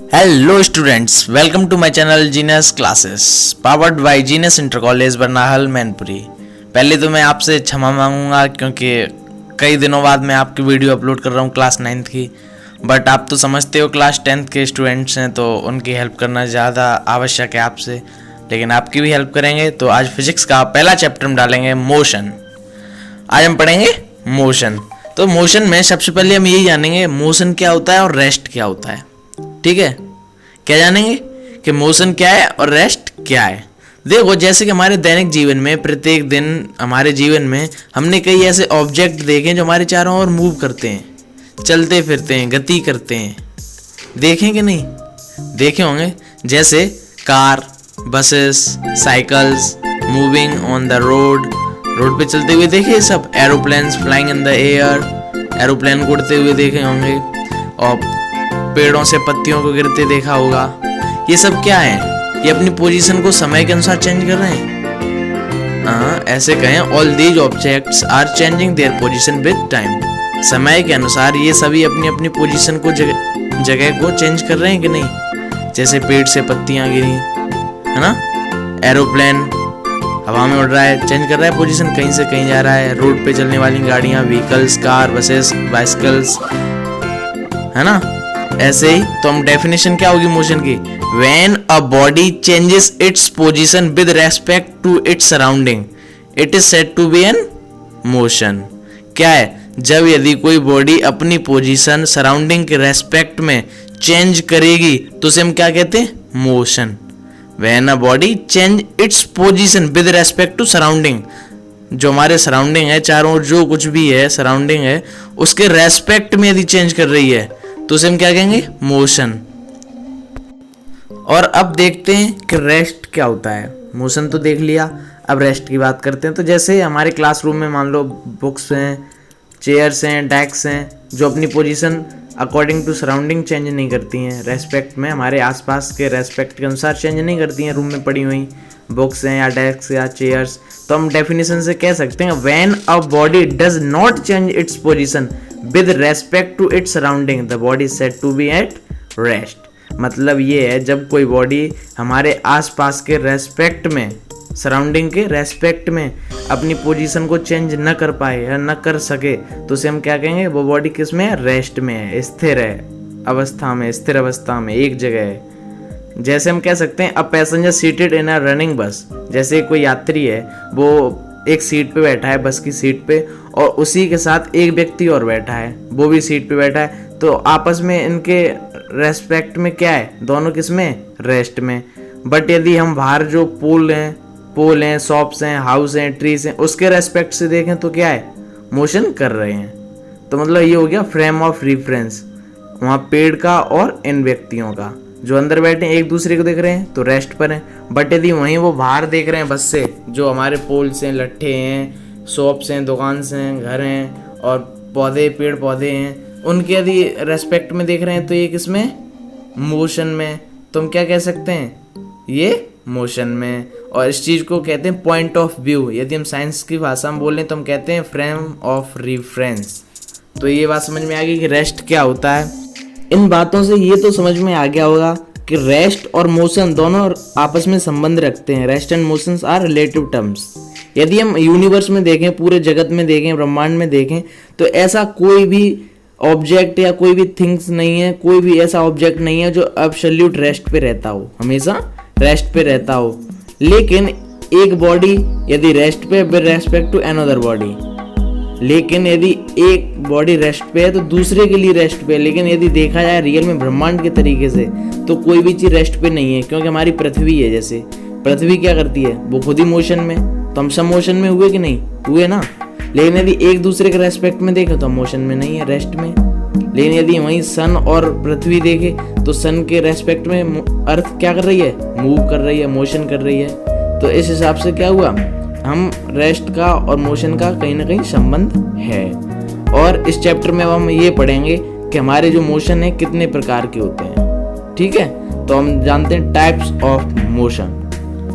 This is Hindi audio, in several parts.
Hello students, welcome to my channel Genius Classes powered by Genius Inter College Barnahal Mainpuri. पहले तो मैं आपसे क्षमा मांगूंगा क्योंकि कई दिनों बाद मैं आपकी वीडियो अपलोड कर रहा हूँ क्लास 9th की। बट आप तो समझते हो क्लास 10th के स्टूडेंट्स हैं तो उनकी हेल्प करना ज़्यादा आवश्यक है आपसे, लेकिन आपकी भी हेल्प करेंगे। तो आज फिजिक्स का पहला चैप्टर हम डालेंगे मोशन। आज हम पढ़ेंगे मोशन। तो मोशन में सबसे पहले हम यही जानेंगे मोशन क्या होता है और रेस्ट क्या होता है। ठीक है, क्या जानेंगे कि मोशन क्या है और रेस्ट क्या है। देखो, जैसे कि हमारे दैनिक जीवन में प्रत्येक दिन हमारे जीवन में हमने कई ऐसे ऑब्जेक्ट देखे जो हमारे चारों ओर मूव करते हैं, चलते फिरते हैं, गति करते हैं। देखें कि नहीं? देखे होंगे, जैसे car, buses, cycles, moving on the road, road पे चलते हुए देखे सब। Aeroplanes flying in the air, aeroplane उड़ते हुए देखे होंगे। और पेड़ों से पत्तियों को गिरते देखा होगा। ये सब क्या है? ये अपनी पोजीशन को समय के अनुसार चेंज कर रहे हैं। ऐसे कहें, all these objects are changing their position with time. समय के अनुसार ये सभी अपनी अपनी पोजीशन को जगह को चेंज कर रहे हैं कि नहीं? जैसे पेड़ से पत्तियां गिरी, है ना। एरोप्लेन हवा में उड़ रहा है, चेंज कर रहा है पोजीशन, कहीं से कहीं जा रहा है। रोड पे चलने वाली गाड़ियां, व्हीकल्स, कार, बसेस, बाइसिकल्स, है ना। ऐसे ही तो हम डेफिनेशन क्या होगी मोशन की? When a body changes its position with respect to its surrounding, it is said to be in motion। क्या है? जब यदि कोई बॉडी अपनी पोजीशन सराउंडिंग के रेस्पेक्ट में चेंज करेगी तो उसे हम क्या कहते हैं? Motion. When a body change its position with respect to surrounding, जो हमारे सराउंडिंग है, चारों ओर जो कुछ भी है सराउंडिंग है, उसके रेस्पेक्ट में यदि चेंज कर रही है तो उसे हम क्या कहेंगे? मोशन। और अब देखते हैं कि रेस्ट क्या होता है। मोशन तो देख लिया, अब रेस्ट की बात करते हैं। तो जैसे हमारे क्लासरूम में मान लो बुक्स हैं, चेयर्स हैं, डेस्क हैं, जो अपनी position according to surrounding change नहीं करती हैं, रेस्पेक्ट में हमारे आसपास के रेस्पेक्ट के अनुसार चेंज नहीं करती हैं। रूम में पड़ी हुई बुक्स हैं या डेस्क या चेयर्स, तो हम डेफिनेशन से कह सकते हैं when a body does not change its position with respect to its surrounding the body is said to be at rest. मतलब ये है, जब कोई बॉडी हमारे आसपास के रेस्पेक्ट में, सराउंडिंग के रेस्पेक्ट में अपनी पोजीशन को चेंज न कर पाए या न कर सके तो उसे हम क्या कहेंगे? वो बॉडी किस में है? रेस्ट में है, स्थिर है अवस्था में, स्थिर अवस्था में, एक जगह है। जैसे हम कह सकते हैं a passenger seated in a running बस। जैसे कोई यात्री है, वो एक सीट पे बैठा है, बस की सीट पे, और उसी के साथ एक व्यक्ति और बैठा है, वो भी सीट पे बैठा है। तो आपस में इनके रेस्पेक्ट में क्या है? दोनों किस में? रेस्ट में। बट यदि हम बाहर जो पोल हैं, शॉप्स हैं, हाउस हैं, ट्रीज हैं, उसके रेस्पेक्ट से देखें तो क्या है? मोशन कर रहे हैं। तो मतलब ये हो गया फ्रेम ऑफ रेफरेंस, वहाँ पेड़ का और इन व्यक्तियों का। जो अंदर बैठे हैं एक दूसरे को देख रहे हैं तो रेस्ट पर हैं। बट यदि वहीं वो बाहर देख रहे हैं बस से, जो हमारे पोल्स हैं, लट्ठे हैं, शॉप्स हैं, दुकान हैं, घर हैं और पौधे, पेड़ पौधे हैं, उनके यदि रेस्पेक्ट में देख रहे हैं तो ये किसमें? मोशन में। तो हम क्या कह सकते हैं? ये मोशन में। और इस चीज़ को कहते हैं पॉइंट ऑफ व्यू। यदि हम साइंस की भाषा में बोलें तो हम कहते हैं फ्रेम ऑफ रेफरेंस। तो ये बात समझ में आ गई कि रेस्ट क्या होता है। इन बातों से ये तो समझ में आ गया होगा कि रेस्ट और मोशन दोनों आपस में संबंध रखते हैं। Rest and motions are relative terms. यदि हम यूनिवर्स में देखें, पूरे जगत में देखें, ब्रह्मांड में देखें, तो ऐसा कोई भी ऑब्जेक्ट या कोई भी थिंग्स नहीं है, कोई भी ऐसा ऑब्जेक्ट नहीं है जो एब्सोल्यूट रेस्ट पे रहता हो, हमेशा रेस्ट पे रहता हो। लेकिन एक बॉडी यदि रेस्ट पे with respect to another body, लेकिन यदि एक बॉडी रेस्ट पे है तो दूसरे के लिए रेस्ट पे है। लेकिन यदि देखा जाए रियल में ब्रह्मांड के तरीके से तो कोई भी चीज़ रेस्ट पे नहीं है, क्योंकि हमारी पृथ्वी है। जैसे पृथ्वी क्या करती है? वो खुद ही मोशन में, तो हम सब मोशन में हुए कि नहीं हुए ना। लेकिन यदि एक दूसरे के रेस्पेक्ट में देखें तो हम मोशन में नहीं है, रेस्ट में। लेकिन यदि वहीं सन और पृथ्वी देखे तो सन के रेस्पेक्ट में अर्थ क्या कर रही है? मूव कर रही है, मोशन कर रही है। तो इस हिसाब से क्या हुआ? हम रेस्ट का और मोशन का कहीं ना कहीं संबंध है। और इस चैप्टर में अब हम ये पढ़ेंगे कि हमारे जो मोशन है कितने प्रकार के होते हैं। ठीक है, तो हम जानते हैं टाइप्स ऑफ मोशन।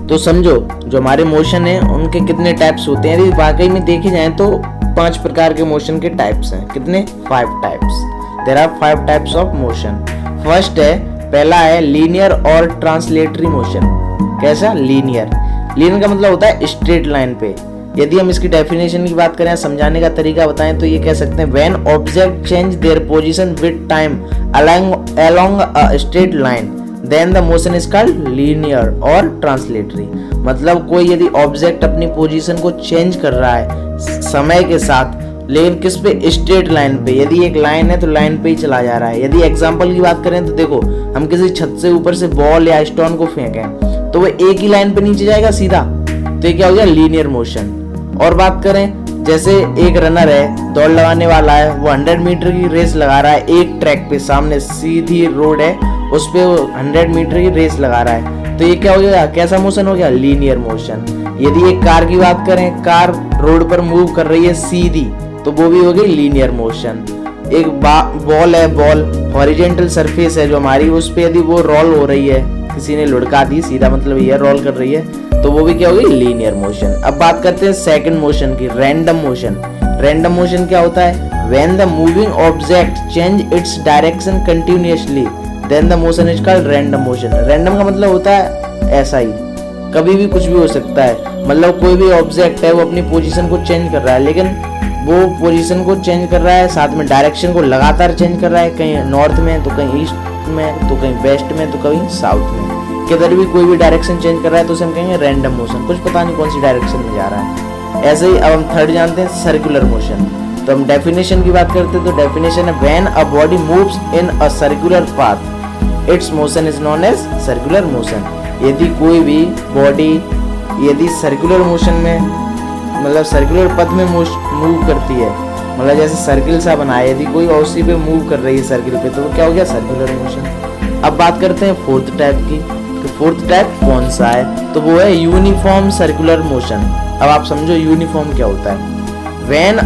तो समझो, जो हमारे मोशन है उनके कितने टाइप्स होते हैं। यदि वाकई में देखे जाए तो 5 प्रकार के मोशन के टाइप्स हैं। कितने? 5 types. There are 5 types of motion. First है पहला है लीनियर और ट्रांसलेटरी मोशन। कैसा? लीनियर का मतलब होता है स्ट्रेट लाइन पे। यदि हम इसकी डेफिनेशन की बात करें, समझाने का तरीका बताएं तो ये कह सकते हैं when object change their position with time along a straight line then the motion is called linear और ट्रांसलेटरी। मतलब कोई यदि ऑब्जेक्ट अपनी पोजीशन को चेंज कर रहा है समय के साथ, लेकिन किस पे? स्ट्रेट लाइन पे। यदि एक लाइन है तो लाइन पे ही चला जा रहा है। यदि एग्जांपल की बात करें तो देखो, हम किसी छत से ऊपर से बॉल या स्टोन को फेंकें तो वो एक ही लाइन पे नीचे जाएगा सीधा, तो ये क्या हो गया? Linear motion. और बात करें, जैसे एक रनर है, दौड़ लगाने वाला है, वो 100 मीटर की रेस लगा रहा है एक ट्रैक पे, सामने सीधी रोड है, उस पे वो 100 मीटर की रेस लगा रहा है, तो ये क्या हो गया? कैसा मोशन हो गया? Linear motion. यदि एक कार की बात करें, कार रोड पर मूव कर रही है सीधी, तो वो भी हो गई लीनियर मोशन। एक बॉल है, बॉल हॉरिजॉन्टल सरफेस है जो हमारी, उस पे यदि वो रोल हो रही है, किसी ने लुढ़का दी, सीधा मतलब ये रोल कर रही है, तो वो भी क्या होगी? Linear motion. अब बात करते हैं सेकंड मोशन की, रैंडम मोशन। रैंडम मोशन क्या होता है? When the moving object change its direction continuously then the motion is called random motion. Random का मतलब होता है ऐसा ही, कभी भी कुछ भी हो सकता है। मतलब कोई भी ऑब्जेक्ट है वो अपनी पोजीशन को चेंज कर रहा है, लेकिन वो पोजीशन को चेंज कर रहा है, साथ में डायरेक्शन को लगातार चेंज कर रहा है, कहीं नॉर्थ में तो कहीं ईस्ट में तो कहीं वेस्ट में तो कहीं साउथ में, किधर भी कोई भी डायरेक्शन चेंज कर रहा है तो उसे हम कहेंगे रैंडम मोशन। कुछ पता नहीं कौन सी डायरेक्शन में जा रहा है। ऐसे ही अब हम थर्ड जानते हैं, सर्कुलर मोशन। तो हम डेफिनेशन की बात करते हैं तो डेफिनेशन है when a body moves in a circular path its motion is known as circular motion. यदि कोई भी बॉडी यदि सर्कुलर मोशन में, मतलब सर्कुलर पथ में मूव करती है, मतलब जैसे सर्किल सा बना है, यदि कोई उसी पे मूव कर रही है सर्किल पे, तो वो क्या हो गया? Circular motion. अब बात करते हैं फोर्थ टाइप की, तो फोर्थ टाइप कौन सा है? तो वो है यूनिफॉर्म सर्कुलर मोशन। अब आप समझो यूनिफॉर्म क्या होता है। When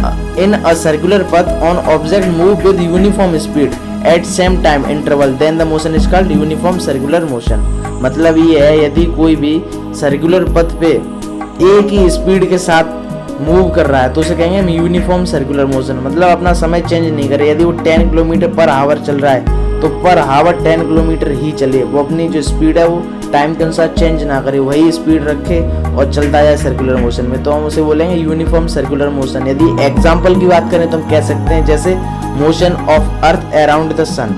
in a circular path on object move with uniform speed at same time interval then the motion is called uniform circular motion। मतलब ये है, यदि कोई भी सर्कुलर पथ पे एक ही स्पीड के साथ मूव कर रहा है तो उसे कहेंगे हम यूनिफॉर्म सर्कुलर मोशन। मतलब अपना समय चेंज नहीं करे। यदि वो 10 किलोमीटर पर आवर चल रहा है तो पर आवर 10 किलोमीटर ही चले, वो अपनी जो स्पीड है वो टाइम के अनुसार चेंज ना करे, वही स्पीड रखे और चलता जाए सर्कुलर मोशन में, तो हम उसे बोलेंगे यूनिफॉर्म सर्कुलर मोशन। यदि एग्जांपल की बात करें तो हम कह सकते हैं जैसे motion of earth around the sun,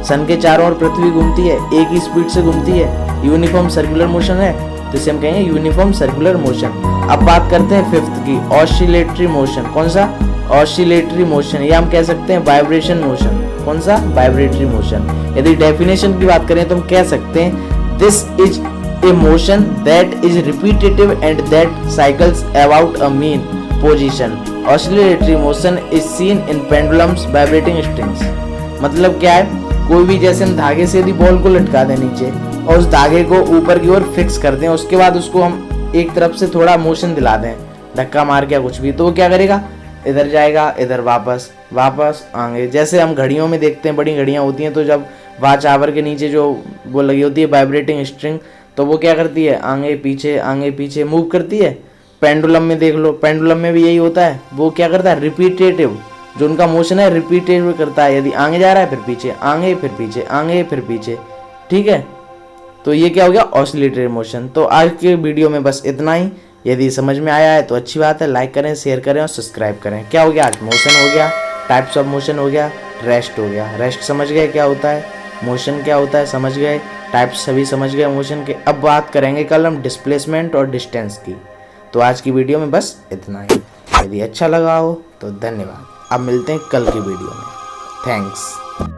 sun के चारों ओर पृथ्वी घूमती है, एक ही स्पीड से घूमती है, यूनिफॉर्म सर्कुलर मोशन है, तो इसे हम कहेंगे यूनिफॉर्म सर्कुलर मोशन। अब बात करते हैं फिफ्थ की, ऑसिलेटरी मोशन। कौन सा? ऑसिलेटरी मोशन, या हम कह सकते हैं वाइब्रेशन मोशन। कौन सा? Vibratory motion. यदि डेफिनेशन की बात करें तो हम कह सकते हैं this is a motion that is repetitive and that cycles about a mean position. Oscillatory motion is seen in pendulums vibrating strings. मतलब क्या है? कोई भी, जैसे हम धागे से यदि बॉल को लटका दें नीचे और उस धागे को ऊपर की ओर फिक्स कर दें, उसके बाद उसको हम एक तरफ से थोड़ा मोशन दिला दें, धक्का मार के कुछ भी, तो वो क्या करेगा? इधर जाएगा, इधर वापस आगे। जैसे हम घड़ियों में देखते हैं, बड़ी घड़ियां होती हैं, तो जब वॉच आवर के नीचे जो वो लगी होती है वाइब्रेटिंग स्ट्रिंग, तो वो क्या करती है? आगे पीछे मूव करती है। पेंडुलम में देख लो, पेंडुलम में भी यही होता है। वो क्या करता है? रिपीटेटिव, जो उनका मोशन है रिपीटेटिव करता है। यदि आगे जा रहा है फिर पीछे, आगे फिर पीछे, ठीक है। तो ये क्या हो गया? Oscillatory motion. तो आज के वीडियो में बस इतना ही। यदि समझ में आया है तो अच्छी बात है, लाइक करें, शेयर करें और सब्सक्राइब करें। क्या हो गया आज? मोशन हो गया, टाइप्स ऑफ मोशन हो गया, रेस्ट हो गया। रेस्ट समझ गए क्या होता है, मोशन क्या होता है समझ गए, टाइप्स सभी समझ गए मोशन के। अब बात करेंगे कल हम डिस्प्लेसमेंट और डिस्टेंस की। तो आज की वीडियो में बस इतना ही। यदि अच्छा लगा हो तो धन्यवाद। अब मिलते हैं कल की वीडियो में। थैंक्स।